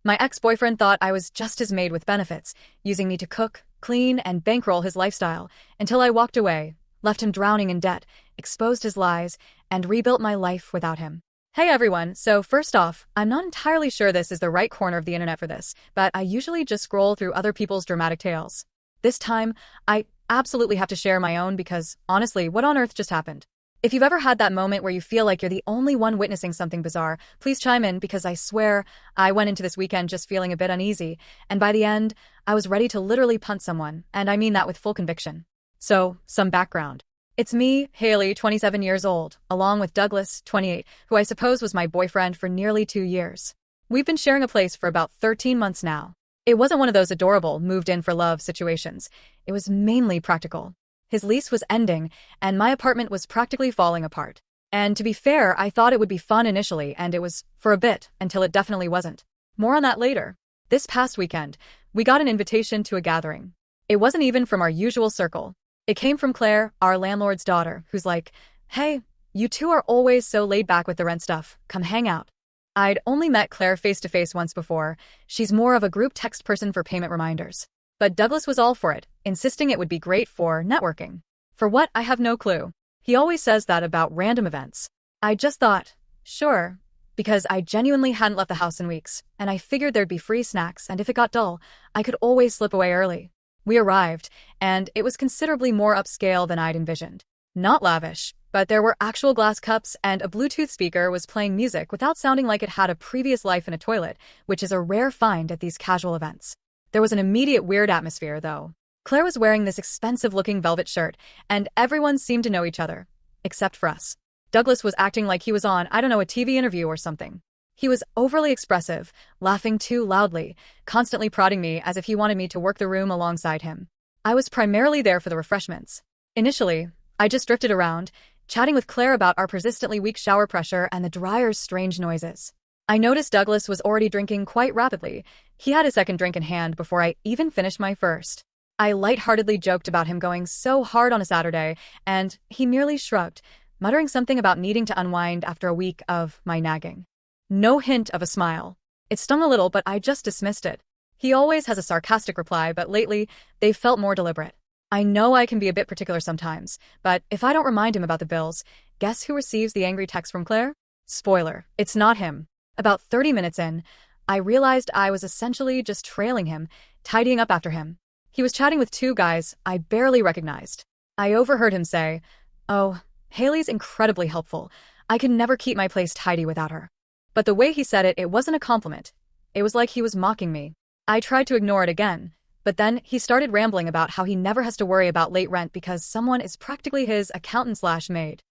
My ex-boyfriend thought I was just his maid with benefits, using me to cook, clean, and bankroll his lifestyle, until I walked away, left him drowning in debt, exposed his lies, and rebuilt my life without him. Hey everyone, so first off, I'm not entirely sure this is the right corner of the internet for this, but I usually just scroll through other people's dramatic tales. This time, I absolutely have to share my own because, honestly, what on earth just happened? If you've ever had that moment where you feel like you're the only one witnessing something bizarre, please chime in because I swear I went into this weekend just feeling a bit uneasy, and by the end, I was ready to literally punt someone, and I mean that with full conviction. So, some background. It's me, Haley, 27 years old, along with Douglas, 28, who I suppose was my boyfriend for nearly 2 years. We've been sharing a place for about 13 months now. It wasn't one of those adorable moved-in-for-love situations. It was mainly practical. His lease was ending, and my apartment was practically falling apart. And to be fair, I thought it would be fun initially, and it was for a bit, until it definitely wasn't. More on that later. This past weekend, we got an invitation to a gathering. It wasn't even from our usual circle. It came from Claire, our landlord's daughter, who's like, "Hey, you two are always so laid back with the rent stuff. Come hang out." I'd only met Claire face-to-face once before. She's more of a group text person for payment reminders. But Douglas was all for it, insisting it would be great for networking. For what, I have no clue. He always says that about random events. I just thought, sure, because I genuinely hadn't left the house in weeks, and I figured there'd be free snacks, and if it got dull, I could always slip away early. We arrived, and it was considerably more upscale than I'd envisioned. Not lavish, but there were actual glass cups, and a Bluetooth speaker was playing music without sounding like it had a previous life in a toilet, which is a rare find at these casual events. There was an immediate weird atmosphere, though. Claire was wearing this expensive-looking velvet shirt, and everyone seemed to know each other, except for us. Douglas was acting like he was on, I don't know, a TV interview or something. He was overly expressive, laughing too loudly, constantly prodding me as if he wanted me to work the room alongside him. I was primarily there for the refreshments. Initially, I just drifted around, chatting with Claire about our persistently weak shower pressure and the dryer's strange noises. I noticed Douglas was already drinking quite rapidly. He had a second drink in hand before I even finished my first. I lightheartedly joked about him going so hard on a Saturday, and he merely shrugged, muttering something about needing to unwind after a week of my nagging. No hint of a smile. It stung a little, but I just dismissed it. He always has a sarcastic reply, but lately, they've felt more deliberate. I know I can be a bit particular sometimes, but if I don't remind him about the bills, guess who receives the angry text from Claire? Spoiler, it's not him. About 30 minutes in, I realized I was essentially just trailing him, tidying up after him. He was chatting with two guys I barely recognized. I overheard him say, "Oh, Haley's incredibly helpful. I could never keep my place tidy without her." But the way he said it, it wasn't a compliment. It was like he was mocking me. I tried to ignore it again, but then he started rambling about how he never has to worry about late rent because someone is practically his accountant/maid.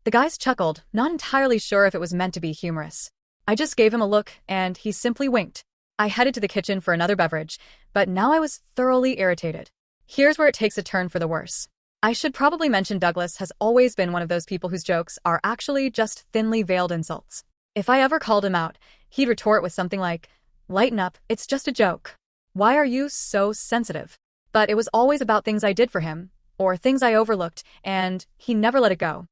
The guys chuckled, not entirely sure if it was meant to be humorous. I just gave him a look, and he simply winked. I headed to the kitchen for another beverage, but now I was thoroughly irritated. Here's where it takes a turn for the worse. I should probably mention Douglas has always been one of those people whose jokes are actually just thinly veiled insults. If I ever called him out, he'd retort with something like, "Lighten up, it's just a joke. Why are you so sensitive?" But it was always about things I did for him, or things I overlooked, and he never let it go.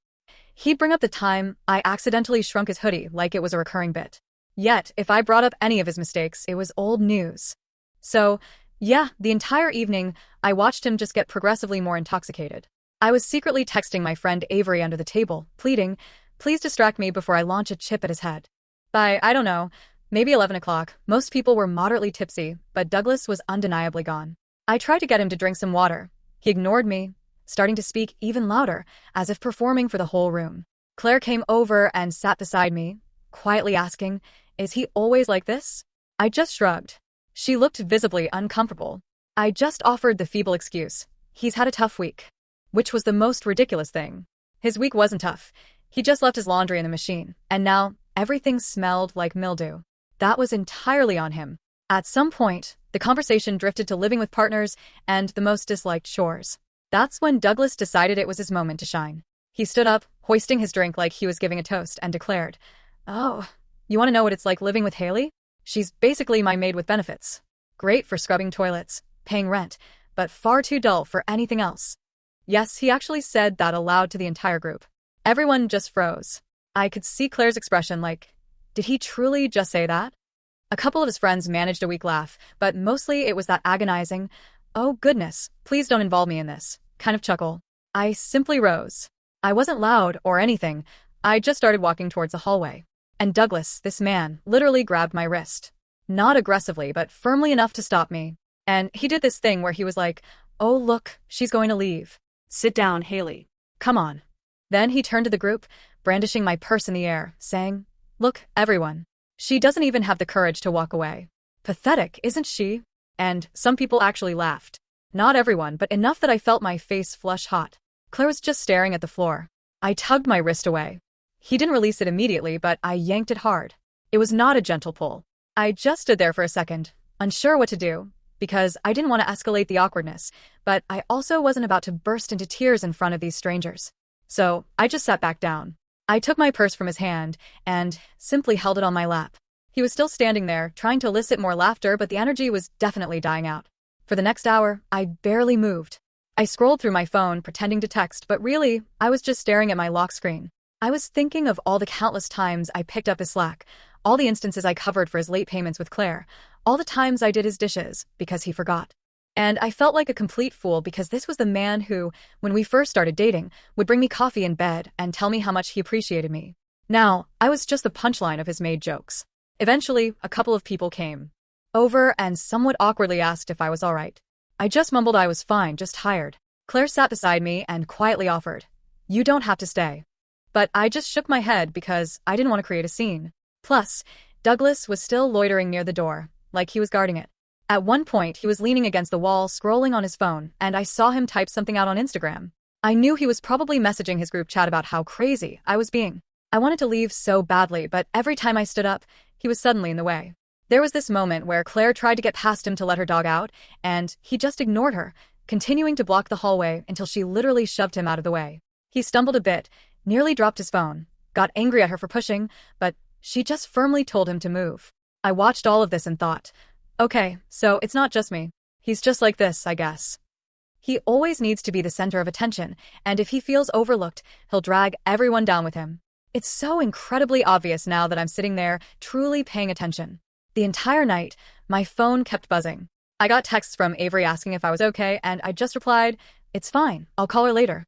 He'd bring up the time I accidentally shrunk his hoodie like it was a recurring bit. Yet, if I brought up any of his mistakes, it was old news. So, yeah, the entire evening, I watched him just get progressively more intoxicated. I was secretly texting my friend Avery under the table, pleading, "Please distract me before I launch a chip at his head." By, I don't know, maybe 11 o'clock, most people were moderately tipsy, but Douglas was undeniably gone. I tried to get him to drink some water. He ignored me, starting to speak even louder, as if performing for the whole room. Claire came over and sat beside me, quietly asking, "Is he always like this?" I just shrugged. She looked visibly uncomfortable. I just offered the feeble excuse, "He's had a tough week." Which was the most ridiculous thing. His week wasn't tough. He just left his laundry in the machine, and now everything smelled like mildew. That was entirely on him. At some point, the conversation drifted to living with partners and the most disliked chores. That's when Douglas decided it was his moment to shine. He stood up, hoisting his drink like he was giving a toast, and declared, "Oh, you want to know what it's like living with Haley? She's basically my maid with benefits. Great for scrubbing toilets, paying rent, but far too dull for anything else." Yes, he actually said that aloud to the entire group. Everyone just froze. I could see Claire's expression like, did he truly just say that? A couple of his friends managed a weak laugh, but mostly it was that agonizing, "Oh goodness, please don't involve me in this" kind of chuckle. I simply rose. I wasn't loud or anything. I just started walking towards the hallway. And Douglas, this man, literally grabbed my wrist. Not aggressively, but firmly enough to stop me. And he did this thing where he was like, "Oh look, she's going to leave. Sit down, Haley. Come on." Then he turned to the group, brandishing my purse in the air, saying, "Look, everyone. She doesn't even have the courage to walk away. Pathetic, isn't she?" And some people actually laughed. Not everyone, but enough that I felt my face flush hot. Claire was just staring at the floor. I tugged my wrist away. He didn't release it immediately, but I yanked it hard. It was not a gentle pull. I just stood there for a second, unsure what to do, because I didn't want to escalate the awkwardness, but I also wasn't about to burst into tears in front of these strangers. So I just sat back down. I took my purse from his hand and simply held it on my lap. He was still standing there, trying to elicit more laughter, but the energy was definitely dying out. For the next hour, I barely moved. I scrolled through my phone, pretending to text, but really, I was just staring at my lock screen. I was thinking of all the countless times I picked up his slack, all the instances I covered for his late payments with Claire, all the times I did his dishes because he forgot. And I felt like a complete fool because this was the man who, when we first started dating, would bring me coffee in bed and tell me how much he appreciated me. Now, I was just the punchline of his Maid jokes. Eventually, a couple of people came over and somewhat awkwardly asked if I was all right. I just mumbled I was fine, just tired. Claire sat beside me and quietly offered, "You don't have to stay." But I just shook my head because I didn't want to create a scene. Plus, Douglas was still loitering near the door, like he was guarding it. At one point, he was leaning against the wall, scrolling on his phone, and I saw him type something out on Instagram. I knew he was probably messaging his group chat about how crazy I was being. I wanted to leave so badly, but every time I stood up, he was suddenly in the way. There was this moment where Claire tried to get past him to let her dog out, and he just ignored her, continuing to block the hallway until she literally shoved him out of the way. He stumbled a bit, nearly dropped his phone, got angry at her for pushing, but she just firmly told him to move. I watched all of this and thought, okay, so it's not just me. He's just like this, I guess. He always needs to be the center of attention, and if he feels overlooked, he'll drag everyone down with him. It's so incredibly obvious now that I'm sitting there, truly paying attention. The entire night, my phone kept buzzing. I got texts from Avery asking if I was okay, and I just replied, "It's fine, I'll call her later."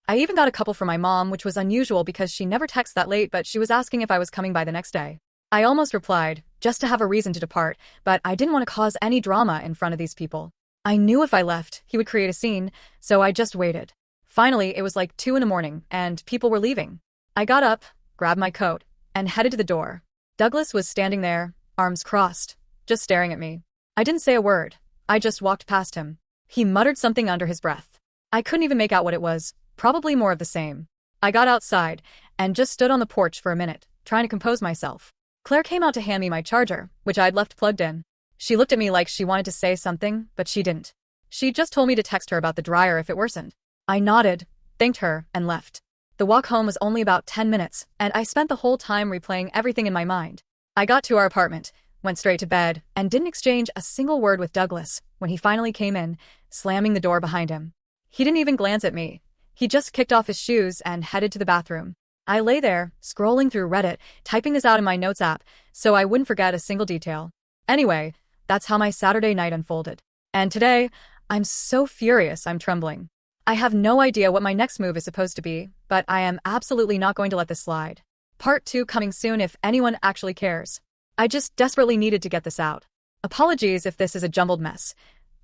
I even got a couple from my mom, which was unusual because she never texts that late, but she was asking if I was coming by the next day. I almost replied, just to have a reason to depart, but I didn't want to cause any drama in front of these people. I knew if I left, he would create a scene, so I just waited. Finally, it was like 2 a.m, and people were leaving. I got up, grabbed my coat, and headed to the door. Douglas was standing there, arms crossed, just staring at me. I didn't say a word. I just walked past him. He muttered something under his breath. I couldn't even make out what it was. Probably more of the same. I got outside and just stood on the porch for a minute, trying to compose myself. Claire came out to hand me my charger, which I'd left plugged in. She looked at me like she wanted to say something, but she didn't. She just told me to text her about the dryer if it worsened. I nodded, thanked her, and left. The walk home was only about 10 minutes, and I spent the whole time replaying everything in my mind. I got to our apartment, went straight to bed, and didn't exchange a single word with Douglas when he finally came in, slamming the door behind him. He didn't even glance at me. He just kicked off his shoes and headed to the bathroom. I lay there, scrolling through Reddit, typing this out in my notes app, so I wouldn't forget a single detail. Anyway, that's how my Saturday night unfolded. And today, I'm so furious I'm trembling. I have no idea what my next move is supposed to be, but I am absolutely not going to let this slide. Part 2 coming soon if anyone actually cares. I just desperately needed to get this out. Apologies if this is a jumbled mess.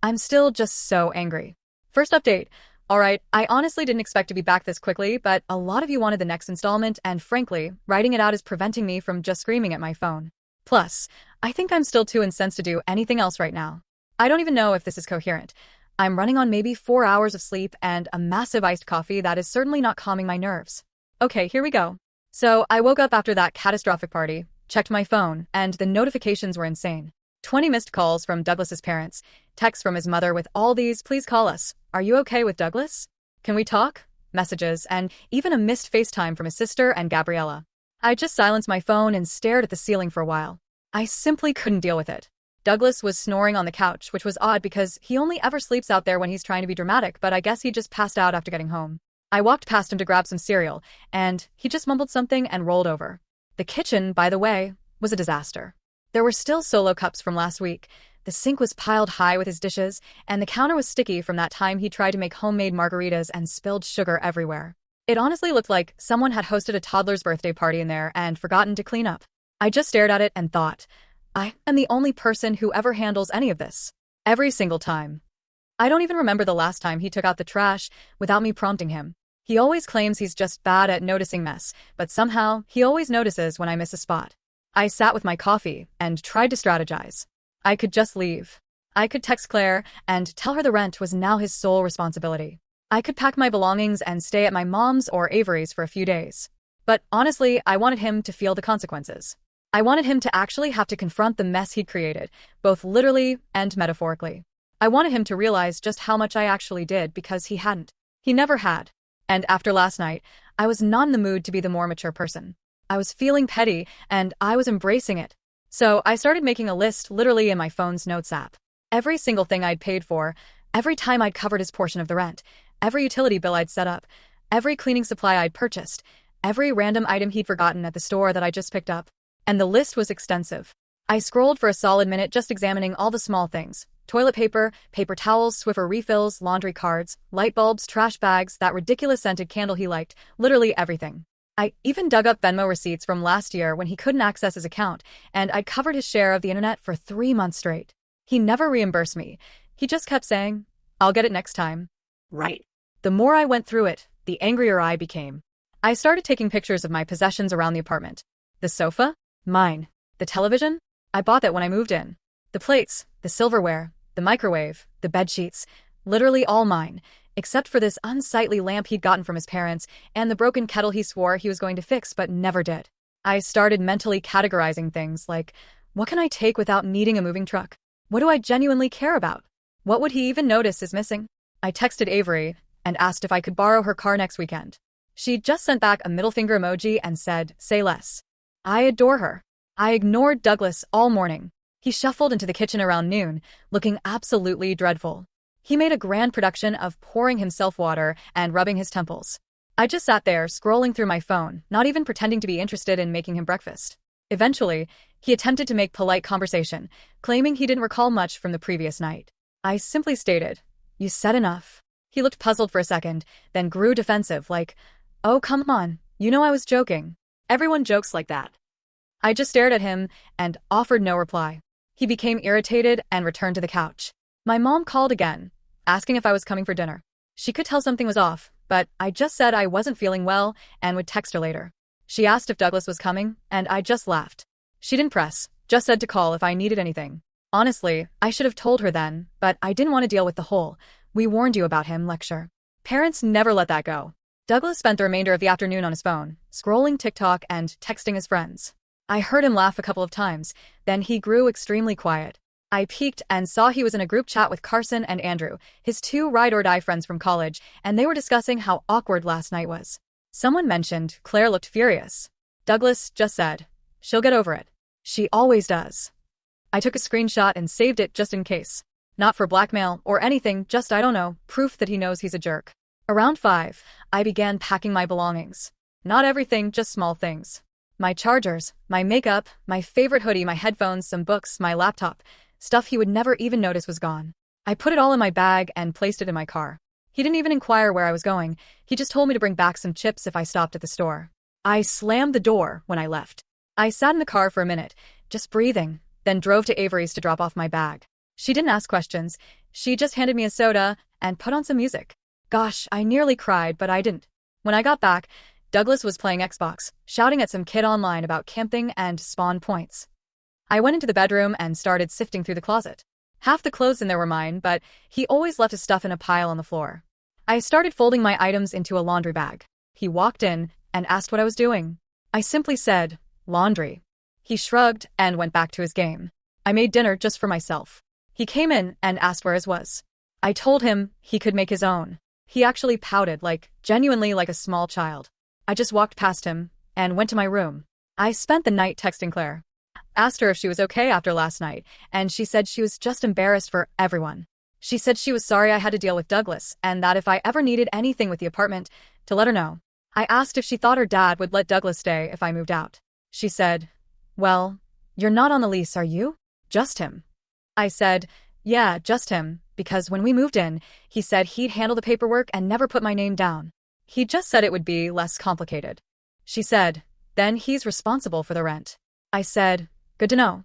I'm still just so angry. First update. Alright, I honestly didn't expect to be back this quickly, but a lot of you wanted the next installment, and frankly, writing it out is preventing me from just screaming at my phone. Plus, I think I'm still too incensed to do anything else right now. I don't even know if this is coherent. I'm running on maybe 4 hours of sleep and a massive iced coffee that is certainly not calming my nerves. Okay, here we go. So, I woke up after that catastrophic party, checked my phone, and the notifications were insane. 20 missed calls from Douglas's parents, texts from his mother with all these "please call us. Are you okay with Douglas? Can we talk?" messages, and even a missed FaceTime from his sister and Gabriella. I just silenced my phone and stared at the ceiling for a while. I simply couldn't deal with it. Douglas was snoring on the couch, which was odd because he only ever sleeps out there when he's trying to be dramatic, but I guess he just passed out after getting home. I walked past him to grab some cereal, and he just mumbled something and rolled over. The kitchen, by the way, was a disaster. There were still solo cups from last week. The sink was piled high with his dishes, and the counter was sticky from that time he tried to make homemade margaritas and spilled sugar everywhere. It honestly looked like someone had hosted a toddler's birthday party in there and forgotten to clean up. I just stared at it and thought, I am the only person who ever handles any of this. Every single time. I don't even remember the last time he took out the trash without me prompting him. He always claims he's just bad at noticing mess, but somehow he always notices when I miss a spot. I sat with my coffee and tried to strategize. I could just leave. I could text Claire and tell her the rent was now his sole responsibility. I could pack my belongings and stay at my mom's or Avery's for a few days. But honestly, I wanted him to feel the consequences. I wanted him to actually have to confront the mess he'd created, both literally and metaphorically. I wanted him to realize just how much I actually did because he hadn't. He never had. And after last night, I was not in the mood to be the more mature person. I was feeling petty, and I was embracing it. So I started making a list literally in my phone's notes app. Every single thing I'd paid for, every time I'd covered his portion of the rent, every utility bill I'd set up, every cleaning supply I'd purchased, every random item he'd forgotten at the store that I just picked up. And the list was extensive. I scrolled for a solid minute just examining all the small things. Toilet paper, paper towels, Swiffer refills, laundry cards, light bulbs, trash bags, that ridiculous scented candle he liked, literally everything. I even dug up Venmo receipts from last year when he couldn't access his account, and I'd covered his share of the internet for 3 months straight. He never reimbursed me. He just kept saying, "I'll get it next time." Right. The more I went through it, the angrier I became. I started taking pictures of my possessions around the apartment. The sofa? Mine. The television? I bought that when I moved in. The plates, the silverware, the microwave, the bedsheets, literally all mine, except for this unsightly lamp he'd gotten from his parents and the broken kettle he swore he was going to fix but never did. I started mentally categorizing things like, what can I take without needing a moving truck? What do I genuinely care about? What would he even notice is missing? I texted Avery and asked if I could borrow her car next weekend. She just sent back a middle finger emoji and said, "Say less." I adore her. I ignored Douglas all morning. He shuffled into the kitchen around noon, looking absolutely dreadful. He made a grand production of pouring himself water and rubbing his temples. I just sat there, scrolling through my phone, not even pretending to be interested in making him breakfast. Eventually, he attempted to make polite conversation, claiming he didn't recall much from the previous night. I simply stated, "You said enough." He looked puzzled for a second, then grew defensive, like, "Oh, come on, you know I was joking." Everyone jokes like that. I just stared at him and offered no reply. He became irritated and returned to the couch. My mom called again, asking if I was coming for dinner. She could tell something was off, but I just said I wasn't feeling well and would text her later. She asked if Douglas was coming, and I just laughed. She didn't press, just said to call if I needed anything. Honestly, I should have told her then, but I didn't want to deal with the whole "we warned you about him" lecture. Parents never let that go. Douglas spent the remainder of the afternoon on his phone, scrolling TikTok and texting his friends. I heard him laugh a couple of times, then he grew extremely quiet. I peeked and saw he was in a group chat with Carson and Andrew, his 2 ride-or-die friends from college, and they were discussing how awkward last night was. Someone mentioned Claire looked furious. Douglas just said, "She'll get over it. She always does." I took a screenshot and saved it just in case. Not for blackmail or anything, just I don't know, proof that he knows he's a jerk. Around 5, I began packing my belongings. Not everything, just small things. My chargers, my makeup, my favorite hoodie, my headphones, some books, my laptop. Stuff he would never even notice was gone. I put it all in my bag and placed it in my car. He didn't even inquire where I was going. He just told me to bring back some chips if I stopped at the store. I slammed the door when I left. I sat in the car for a minute, just breathing, then drove to Avery's to drop off my bag. She didn't ask questions. She just handed me a soda and put on some music. Gosh, I nearly cried, but I didn't. When I got back, Douglas was playing Xbox, shouting at some kid online about camping and spawn points. I went into the bedroom and started sifting through the closet. Half the clothes in there were mine, but he always left his stuff in a pile on the floor. I started folding my items into a laundry bag. He walked in and asked what I was doing. I simply said, "Laundry." He shrugged and went back to his game. I made dinner just for myself. He came in and asked where his was. I told him he could make his own. He actually pouted, genuinely like a small child. I just walked past him and went to my room. I spent the night texting Claire. Asked her if she was okay after last night, and she said she was just embarrassed for everyone. She said she was sorry I had to deal with Douglas, and that if I ever needed anything with the apartment, to let her know. I asked if she thought her dad would let Douglas stay if I moved out. She said, "Well, "You're not on the lease, are you?" "Just him." I said, "Yeah, just him, because when we moved in, he said he'd handle the paperwork and never put my name down. He just said it would be less complicated." She said, "Then he's responsible for the rent." I said, "Good to know."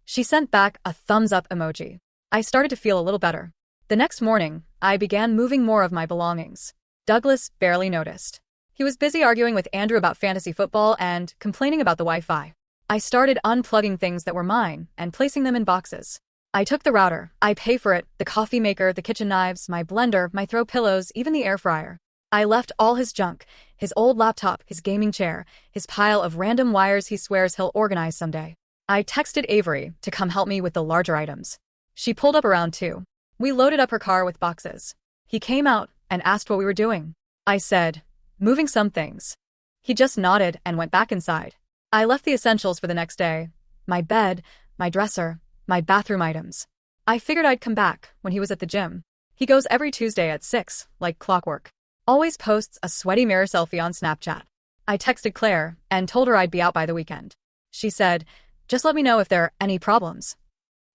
She sent back a thumbs-up emoji. I started to feel a little better. The next morning, I began moving more of my belongings. Douglas barely noticed. He was busy arguing with Andrew about fantasy football and complaining about the Wi-Fi. I started unplugging things that were mine and placing them in boxes. I took the router, I pay for it, the coffee maker, the kitchen knives, my blender, my throw pillows, even the air fryer. I left all his junk, his old laptop, his gaming chair, his pile of random wires he swears he'll organize someday. I texted Avery to come help me with the larger items. She pulled up around 2. We loaded up her car with boxes. He came out and asked what we were doing. I said, "Moving some things." He just nodded and went back inside. I left the essentials for the next day. My bed, my dresser, my bathroom items. I figured I'd come back when he was at the gym. He goes every Tuesday at 6, like clockwork. Always posts a sweaty mirror selfie on Snapchat. I texted Claire and told her I'd be out by the weekend. She said, "Just let me know if there are any problems."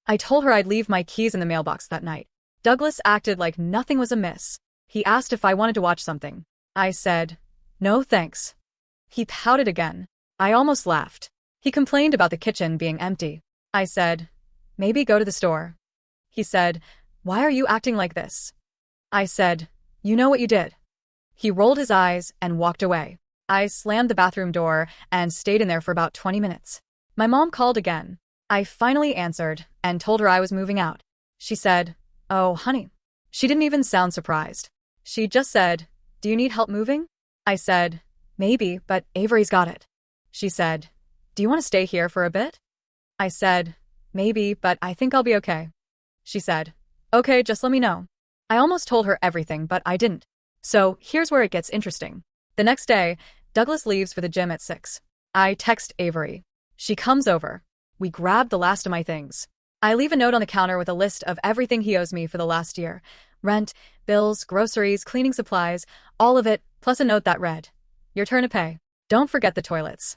I told her I'd leave my keys in the mailbox that night. Douglas acted like nothing was amiss. He asked if I wanted to watch something. I said, "No thanks." He pouted again. I almost laughed. He complained about the kitchen being empty. I said, "Maybe go to the store." He said, "Why are you acting like this?" I said, "You know what you did." He rolled his eyes and walked away. I slammed the bathroom door and stayed in there for about 20 minutes. My mom called again. I finally answered and told her I was moving out. She said, "Oh, honey." She didn't even sound surprised. She just said, "Do you need help moving?" I said, "Maybe, but Avery's got it." She said, "Do you want to stay here for a bit?" I said, "Maybe, but I think I'll be okay." She said, "Okay, just let me know." I almost told her everything, but I didn't. So here's where it gets interesting. The next day, Douglas leaves for the gym at 6. I text Avery. She comes over. We grab the last of my things. I leave a note on the counter with a list of everything he owes me for the last year. Rent, bills, groceries, cleaning supplies, all of it, plus a note that read, "Your turn to pay. Don't forget the toilets."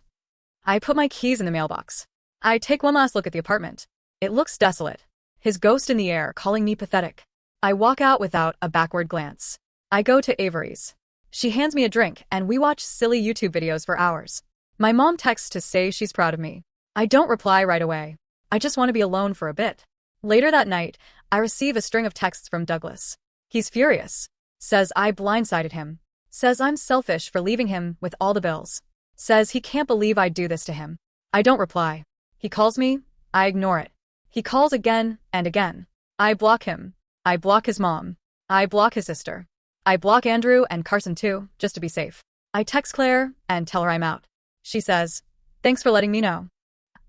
I put my keys in the mailbox. I take one last look at the apartment. It looks desolate. His ghost in the air, calling me pathetic. I walk out without a backward glance. I go to Avery's. She hands me a drink and we watch silly YouTube videos for hours. My mom texts to say she's proud of me. I don't reply right away. I just want to be alone for a bit. Later that night, I receive a string of texts from Douglas. He's furious. Says I blindsided him. Says I'm selfish for leaving him with all the bills. Says he can't believe I'd do this to him. I don't reply. He calls me. I ignore it. He calls again and again. I block him. I block his mom. I block his sister. I block Andrew and Carson too, just to be safe. I text Claire and tell her I'm out. She says, "Thanks for letting me know."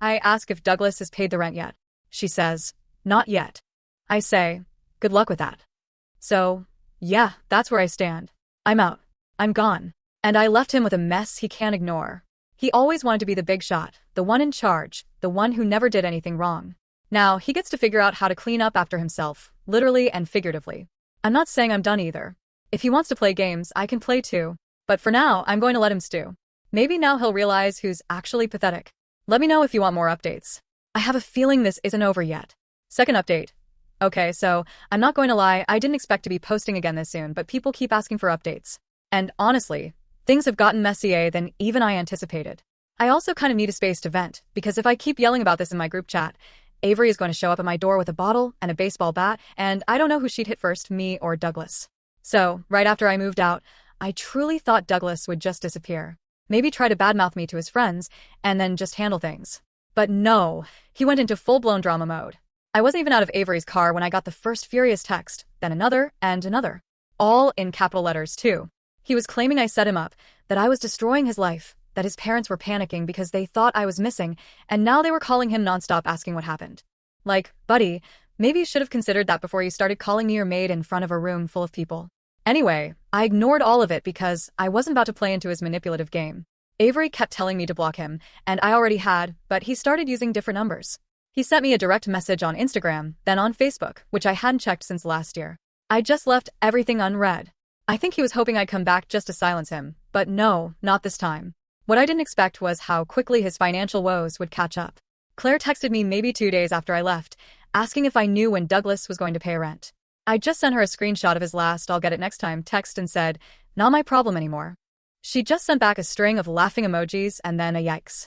I ask if Douglas has paid the rent yet. She says, "Not yet." I say, "Good luck with that." So, yeah, that's where I stand. I'm out. I'm gone. And I left him with a mess he can't ignore. He always wanted to be the big shot, the one in charge, the one who never did anything wrong. Now, he gets to figure out how to clean up after himself, literally and figuratively. I'm not saying I'm done either. If he wants to play games, I can play too. But for now, I'm going to let him stew. Maybe now he'll realize who's actually pathetic. Let me know if you want more updates. I have a feeling this isn't over yet. Second update. Okay, so I'm not going to lie, I didn't expect to be posting again this soon, but people keep asking for updates. And honestly, things have gotten messier than even I anticipated. I also kind of need a space to vent, because if I keep yelling about this in my group chat, Avery is going to show up at my door with a bottle and a baseball bat, and I don't know who she'd hit first, me or Douglas. So, right after I moved out, I truly thought Douglas would just disappear. Maybe try to badmouth me to his friends, and then just handle things. But no, he went into full-blown drama mode. I wasn't even out of Avery's car when I got the first furious text, then another, and another. All in capital letters, too. He was claiming I set him up, that I was destroying his life, that his parents were panicking because they thought I was missing, and now they were calling him nonstop asking what happened. Like, buddy, maybe you should have considered that before you started calling me your maid in front of a room full of people. Anyway, I ignored all of it because I wasn't about to play into his manipulative game. Avery kept telling me to block him, and I already had, but he started using different numbers. He sent me a direct message on Instagram, then on Facebook, which I hadn't checked since last year. I just left everything unread. I think he was hoping I'd come back just to silence him, but no, not this time. What I didn't expect was how quickly his financial woes would catch up. Claire texted me maybe 2 days after I left, asking if I knew when Douglas was going to pay rent. I just sent her a screenshot of his last "I'll get it next time" text and said, "Not my problem anymore." She just sent back a string of laughing emojis and then a yikes.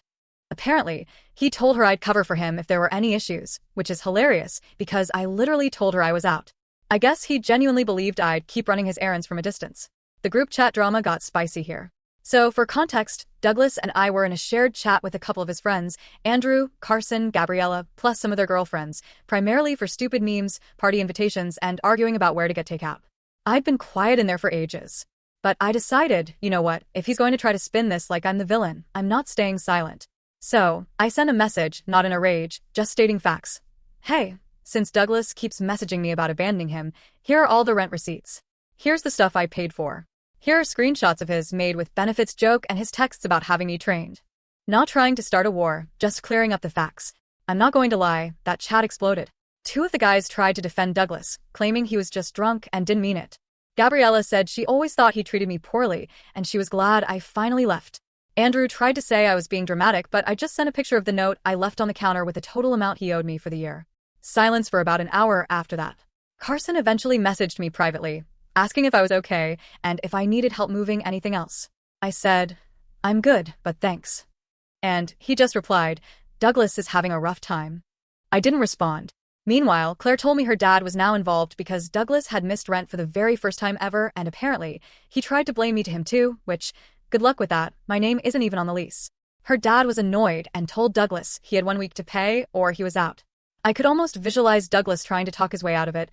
Apparently, he told her I'd cover for him if there were any issues, which is hilarious because I literally told her I was out. I guess he genuinely believed I'd keep running his errands from a distance. The group chat drama got spicy here. So, for context, Douglas and I were in a shared chat with a couple of his friends, Andrew, Carson, Gabriella, plus some of their girlfriends, primarily for stupid memes, party invitations, and arguing about where to get takeout. I'd been quiet in there for ages. But I decided, you know what, if he's going to try to spin this like I'm the villain, I'm not staying silent. So, I sent a message, not in a rage, just stating facts. Hey, since Douglas keeps messaging me about abandoning him, here are all the rent receipts. Here's the stuff I paid for. Here are screenshots of his Maid with benefits joke and his texts about having me trained. Not trying to start a war, just clearing up the facts. I'm not going to lie, that chat exploded. Two of the guys tried to defend Douglas, claiming he was just drunk and didn't mean it. Gabriella said she always thought he treated me poorly, and she was glad I finally left. Andrew tried to say I was being dramatic, but I just sent a picture of the note I left on the counter with the total amount he owed me for the year. Silence for about an hour after that. Carson eventually messaged me privately, asking if I was okay and if I needed help moving anything else. I said, "I'm good, but thanks." And he just replied, "Douglas is having a rough time." I didn't respond. Meanwhile, Claire told me her dad was now involved because Douglas had missed rent for the very first time ever, and apparently, he tried to blame me to him too, which, good luck with that, my name isn't even on the lease. Her dad was annoyed and told Douglas he had 1 week to pay or he was out. I could almost visualize Douglas trying to talk his way out of it,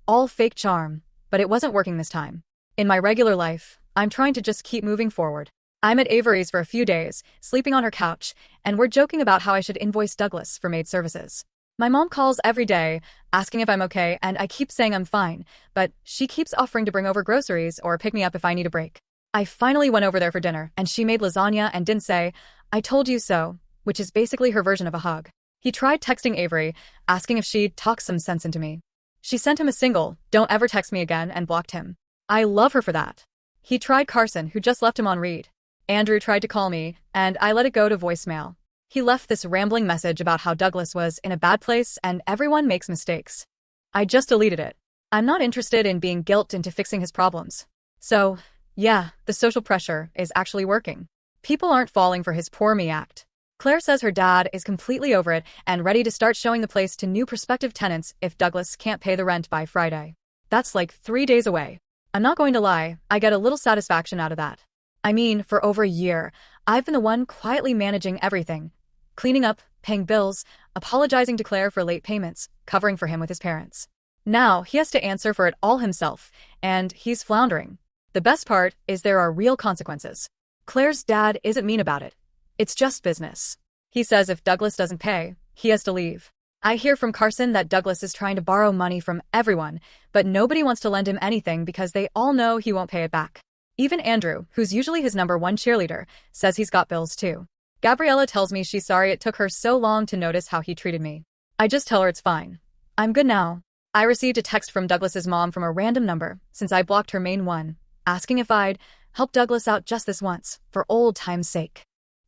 all fake charm, but it wasn't working this time. In my regular life, I'm trying to just keep moving forward. I'm at Avery's for a few days, sleeping on her couch, and we're joking about how I should invoice Douglas for maid services. My mom calls every day, asking if I'm okay, and I keep saying I'm fine, but she keeps offering to bring over groceries or pick me up if I need a break. I finally went over there for dinner, and she made lasagna and didn't say, "I told you so," which is basically her version of a hug. He tried texting Avery, asking if she'd talk some sense into me. She sent him a single, "Don't ever text me again," and blocked him. I love her for that. He tried Carson, who just left him on read. Andrew tried to call me, and I let it go to voicemail. He left this rambling message about how Douglas was in a bad place and everyone makes mistakes. I just deleted it. I'm not interested in being guilted into fixing his problems. So, yeah, the social pressure is actually working. People aren't falling for his poor me act. Claire says her dad is completely over it and ready to start showing the place to new prospective tenants if Douglas can't pay the rent by Friday. That's like 3 days away. I'm not going to lie, I get a little satisfaction out of that. I mean, for over a year, I've been the one quietly managing everything. Cleaning up, paying bills, apologizing to Claire for late payments, covering for him with his parents. Now, he has to answer for it all himself, and he's floundering. The best part is there are real consequences. Claire's dad isn't mean about it. It's just business. He says if Douglas doesn't pay, he has to leave. I hear from Carson that Douglas is trying to borrow money from everyone, but nobody wants to lend him anything because they all know he won't pay it back. Even Andrew, who's usually his #1 cheerleader, says he's got bills too. Gabriella tells me she's sorry it took her so long to notice how he treated me. I just tell her it's fine. I'm good now. I received a text from Douglas's mom from a random number, since I blocked her main one, asking if I'd help Douglas out just this once, for old time's sake.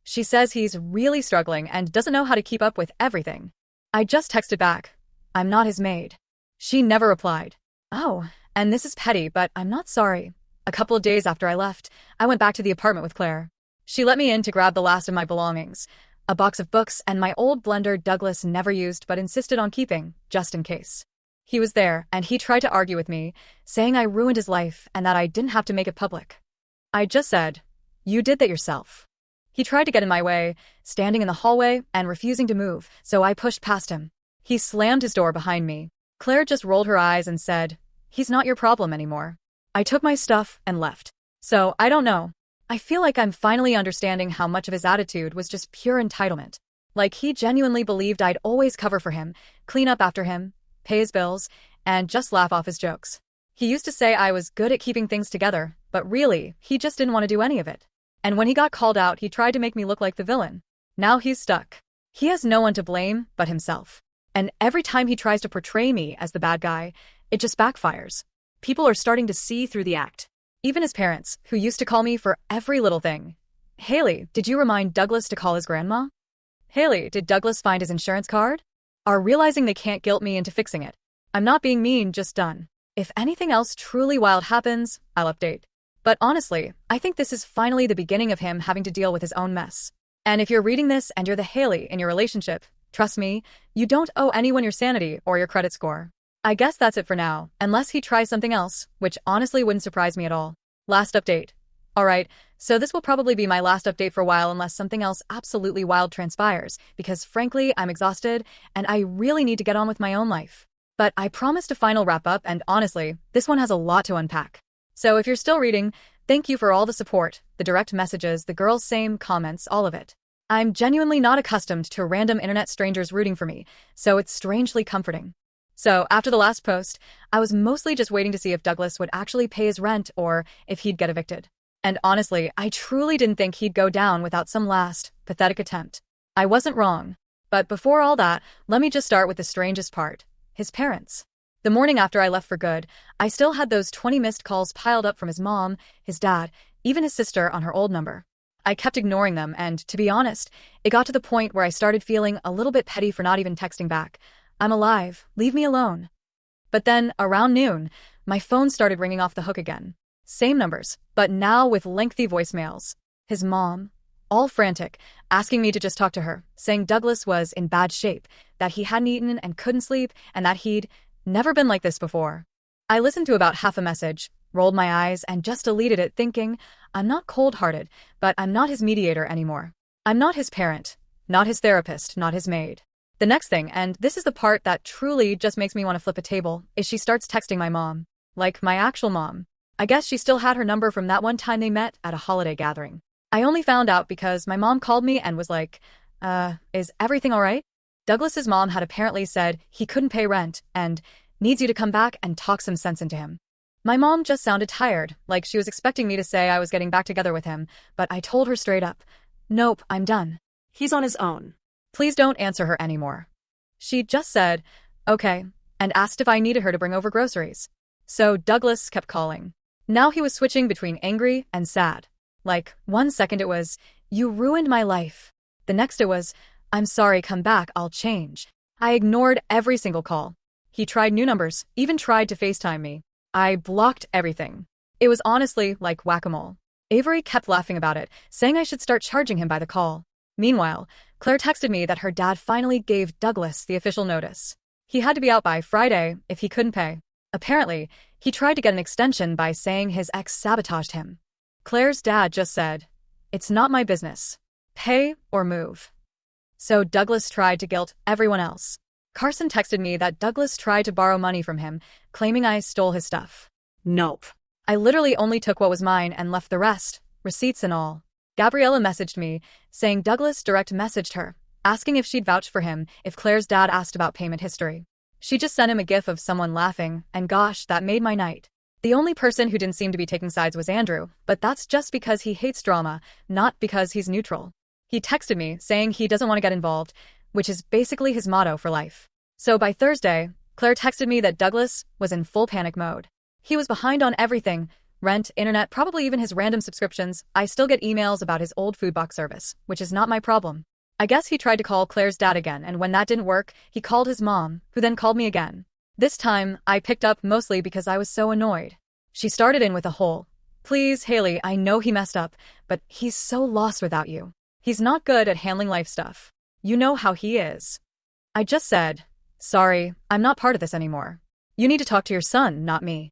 She says he's really struggling and doesn't know how to keep up with everything. I just texted back, "I'm not his maid." She never replied. Oh, and this is petty, but I'm not sorry. A couple of days after I left, I went back to the apartment with Claire. She let me in to grab the last of my belongings, a box of books and my old blender Douglas never used but insisted on keeping, just in case. He was there, and he tried to argue with me, saying I ruined his life and that I didn't have to make it public. I just said, "You did that yourself." He tried to get in my way, standing in the hallway and refusing to move, so I pushed past him. He slammed his door behind me. Claire just rolled her eyes and said, "He's not your problem anymore." I took my stuff and left. So, I don't know. I feel like I'm finally understanding how much of his attitude was just pure entitlement. Like he genuinely believed I'd always cover for him, clean up after him, pay his bills, and just laugh off his jokes. He used to say I was good at keeping things together, but really, he just didn't want to do any of it. And when he got called out, he tried to make me look like the villain. Now he's stuck. He has no one to blame but himself. And every time he tries to portray me as the bad guy, it just backfires. People are starting to see through the act. Even his parents, who used to call me for every little thing. "Haley, did you remind Douglas to call his grandma?" Haley, did Douglas find his insurance card? Are realizing they can't guilt me into fixing it. I'm not being mean, just done. If anything else truly wild happens, I'll update. But honestly, I think this is finally the beginning of him having to deal with his own mess. And if you're reading this and you're the Haley in your relationship, trust me, you don't owe anyone your sanity or your credit score. I guess that's it for now, unless he tries something else, which honestly wouldn't surprise me at all. Last update. Alright, so this will probably be my last update for a while unless something else absolutely wild transpires, because frankly, I'm exhausted, and I really need to get on with my own life. But I promised a final wrap-up, and honestly, this one has a lot to unpack. So if you're still reading, thank you for all the support, the direct messages, the girls' same comments, all of it. I'm genuinely not accustomed to random internet strangers rooting for me, so it's strangely comforting. So after the last post, I was mostly just waiting to see if Douglas would actually pay his rent or if he'd get evicted. And honestly, I truly didn't think he'd go down without some last, pathetic attempt. I wasn't wrong. But before all that, let me just start with the strangest part. His parents. The morning after I left for good, I still had those 20 missed calls piled up from his mom, his dad, even his sister on her old number. I kept ignoring them, and to be honest, it got to the point where I started feeling a little bit petty for not even texting back. I'm alive, leave me alone. But then, around noon, my phone started ringing off the hook again. Same numbers, but now with lengthy voicemails. His mom, all frantic, asking me to just talk to her, saying Douglas was in bad shape, that he hadn't eaten and couldn't sleep, and that he'd never been like this before. I listened to about half a message, rolled my eyes, and just deleted it thinking, I'm not cold-hearted, but I'm not his mediator anymore. I'm not his parent, not his therapist, not his maid. The next thing, and this is the part that truly just makes me want to flip a table, is she starts texting my mom. Like my actual mom. I guess she still had her number from that one time they met at a holiday gathering. I only found out because my mom called me and was like, is everything alright? Douglas's mom had apparently said he couldn't pay rent and needs you to come back and talk some sense into him. My mom just sounded tired, like she was expecting me to say I was getting back together with him, but I told her straight up, nope, I'm done. He's on his own. Please don't answer her anymore. She just said, okay, and asked if I needed her to bring over groceries. So Douglas kept calling. Now he was switching between angry and sad. Like, 1 second it was, you ruined my life. The next it was, I'm sorry, come back, I'll change. I ignored every single call. He tried new numbers, even tried to FaceTime me. I blocked everything. It was honestly like whack-a-mole. Avery kept laughing about it, saying I should start charging him by the call. Meanwhile, Claire texted me that her dad finally gave Douglas the official notice. He had to be out by Friday if he couldn't pay. Apparently, he tried to get an extension by saying his ex sabotaged him. Claire's dad just said, it's not my business. Pay or move. So Douglas tried to guilt everyone else. Carson texted me that Douglas tried to borrow money from him, claiming I stole his stuff. Nope. I literally only took what was mine and left the rest, receipts and all. Gabriella messaged me, saying Douglas direct messaged her, asking if she'd vouch for him if Claire's dad asked about payment history. She just sent him a gif of someone laughing, and gosh, that made my night. The only person who didn't seem to be taking sides was Andrew, but that's just because he hates drama, not because he's neutral. He texted me, saying he doesn't want to get involved, which is basically his motto for life. So by Thursday, Claire texted me that Douglas was in full panic mode. He was behind on everything, rent, internet, probably even his random subscriptions. I still get emails about his old food box service, which is not my problem. I guess he tried to call Claire's dad again, and when that didn't work, he called his mom, who then called me again. This time, I picked up mostly because I was so annoyed. She started in with a whole, please, Haley, I know he messed up, but he's so lost without you. He's not good at handling life stuff. You know how he is. I just said, sorry, I'm not part of this anymore. You need to talk to your son, not me.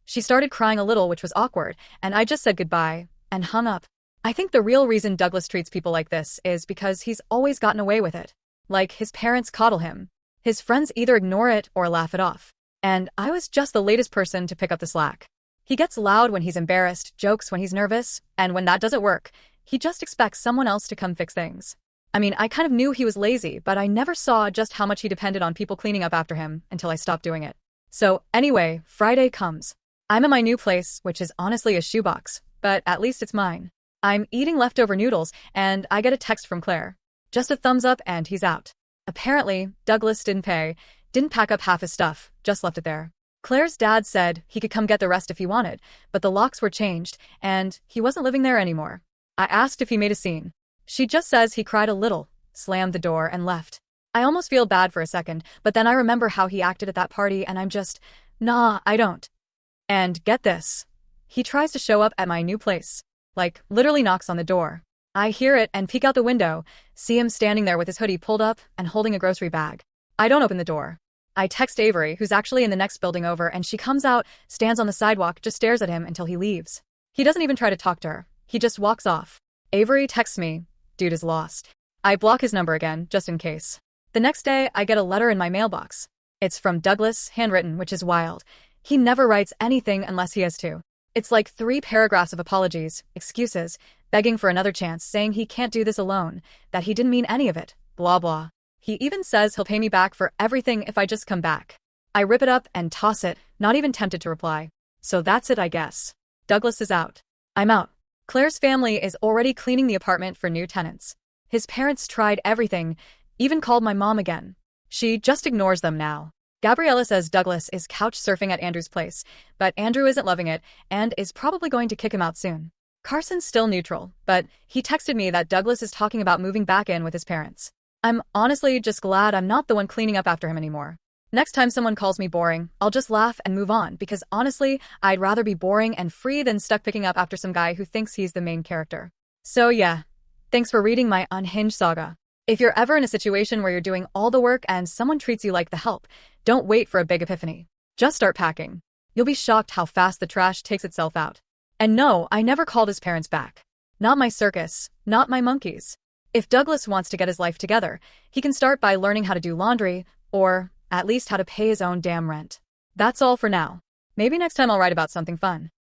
She started crying a little, which was awkward, and I just said goodbye, and hung up. I think the real reason Douglas treats people like this is because he's always gotten away with it. Like, his parents coddle him. His friends either ignore it or laugh it off. And I was just the latest person to pick up the slack. He gets loud when he's embarrassed, jokes when he's nervous, and when that doesn't work, he just expects someone else to come fix things. I mean, I kind of knew he was lazy, but I never saw just how much he depended on people cleaning up after him until I stopped doing it. So, anyway, Friday comes. I'm in my new place, which is honestly a shoebox, but at least it's mine. I'm eating leftover noodles, and I get a text from Claire. Just a thumbs up and he's out. Apparently, Douglas didn't pay, didn't pack up half his stuff, just left it there. Claire's dad said he could come get the rest if he wanted, but the locks were changed, and he wasn't living there anymore. I asked if he made a scene. She just says he cried a little, slammed the door, and left. I almost feel bad for a second, but then I remember how he acted at that party and I'm just, nah, I don't. And get this. He tries to show up at my new place. Like, literally knocks on the door. I hear it and peek out the window, see him standing there with his hoodie pulled up and holding a grocery bag. I don't open the door. I text Avery, who's actually in the next building over, and she comes out, stands on the sidewalk, just stares at him until he leaves. He doesn't even try to talk to her. He just walks off. Avery texts me, dude is lost. I block his number again, just in case. The next day, I get a letter in my mailbox. It's from Douglas, handwritten, which is wild. He never writes anything unless he has to. It's like 3 paragraphs of apologies, excuses, begging for another chance, saying he can't do this alone, that he didn't mean any of it, blah blah. He even says he'll pay me back for everything if I just come back. I rip it up and toss it, not even tempted to reply. So that's it, I guess. Douglas is out. I'm out. Claire's family is already cleaning the apartment for new tenants. His parents tried everything, even called my mom again. She just ignores them now. Gabriella says Douglas is couch surfing at Andrew's place, but Andrew isn't loving it and is probably going to kick him out soon. Carson's still neutral, but he texted me that Douglas is talking about moving back in with his parents. I'm honestly just glad I'm not the one cleaning up after him anymore. Next time someone calls me boring, I'll just laugh and move on because honestly, I'd rather be boring and free than stuck picking up after some guy who thinks he's the main character. So yeah, thanks for reading my unhinged saga. If you're ever in a situation where you're doing all the work and someone treats you like the help, don't wait for a big epiphany. Just start packing. You'll be shocked how fast the trash takes itself out. And no, I never called his parents back. Not my circus, not my monkeys. If Douglas wants to get his life together, he can start by learning how to do laundry, or at least how to pay his own damn rent. That's all for now. Maybe next time I'll write about something fun.